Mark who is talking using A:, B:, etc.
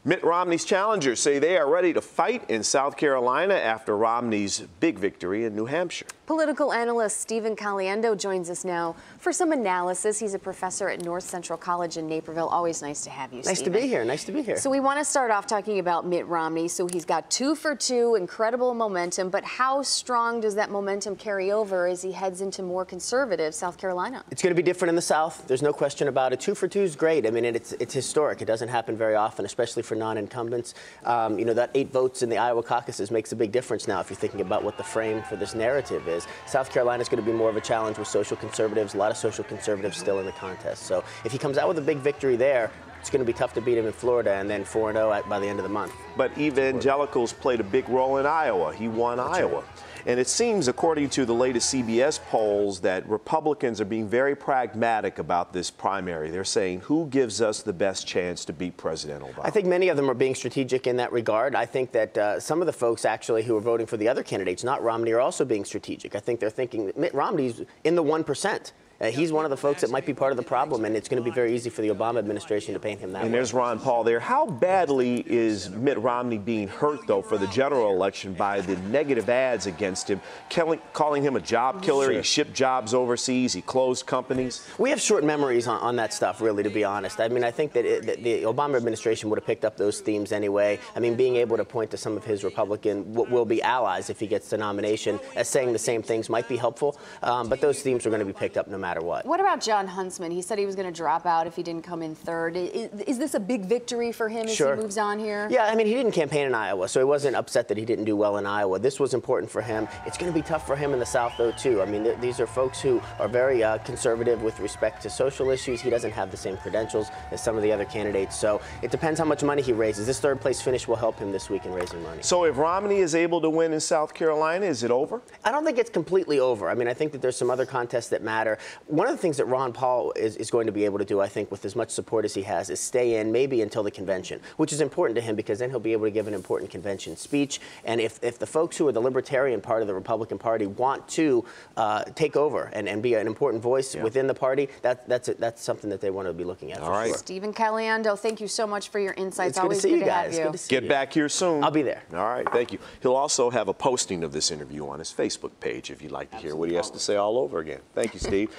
A: Mitt Romney's challengers say they are ready to fight in South Carolina after Romney's big victory in New Hampshire.
B: Political analyst Stephen Caliendo joins us now for some analysis. He's a professor at North Central College in Naperville. Always nice to have you, Stephen.
C: Nice to be here. Nice to be here.
B: So we want to start off talking about Mitt Romney. So he's got 2 for 2, incredible momentum. But how strong does that momentum carry over as he heads into more conservative South Carolina?
C: It's going to be different in the South. There's no question about it. 2 for 2 is great. I mean, it's historic. It doesn't happen very often, especially for non-incumbents. You know, that 8 votes in the Iowa caucuses makes a big difference now if you're thinking about what the frame for this narrative is. South Carolina is going to be more of a challenge with social conservatives. A lot of social conservatives still in the contest. So if he comes out with a big victory there, it's going to be tough to beat him in Florida and then 4-0 by the end of the month.
A: But evangelicals played a big role in Iowa. He won Iowa. And it seems, according to the latest CBS polls, that Republicans are being very pragmatic about this primary. They're saying, who gives us the best chance to beat President Obama?
C: I think many of them are being strategic in that regard. I think that some of the folks actually who are voting for the other candidates, not Romney, are also being strategic. I think they're thinking that Mitt Romney's in the 1%. He's one of the folks that might be part of the problem, and it's going to be very easy for the Obama administration to paint him that way.
A: And there's Ron Paul there. How badly is Mitt Romney being hurt, though, for the general election by the negative ads against him, calling him a job killer? Sure. He shipped jobs overseas. He closed companies.
C: We have short memories on that stuff, really, to be honest. I mean, I think that the Obama administration would have picked up those themes anyway. I mean, being able to point to some of his Republican will be allies if he gets the nomination as saying the same things might be helpful. But those themes are going to be picked up no matter what.
B: What about John Huntsman? He said he was going to drop out if he didn't come in third. Is this a big victory for him as he moves on here?
C: Yeah, I mean, he didn't campaign in Iowa, so he wasn't upset that he didn't do well in Iowa. This was important for him. It's going to be tough for him in the South, though, too. I mean, these are folks who are very conservative with respect to social issues. He doesn't have the same credentials as some of the other candidates, so it depends how much money he raises. This third-place finish will help him this week in raising money.
A: So if Romney is able to win in South Carolina, is it over?
C: I don't think it's completely over. I mean, I think that there's some other contests that matter. One of the things that Ron Paul is going to be able to do, I think, with as much support as he has, is stay in maybe until the convention, which is important to him because then he'll be able to give an important convention speech. And if the folks who are the libertarian part of the Republican Party want to take over and be an important voice within the party, that's something that they want to be looking at.
A: All right.
C: Sure.
B: Stephen Caliendo, thank you so much for your insights.
C: It's
B: Always
C: good to see
B: good
C: you
B: to have
C: guys.
B: you.
C: Good to see you.
A: Get back here soon.
C: I'll be there.
A: All right, thank you. He'll also have a posting of this interview on his Facebook page if you'd like to hear what he has to say all over again. Thank you, Steve.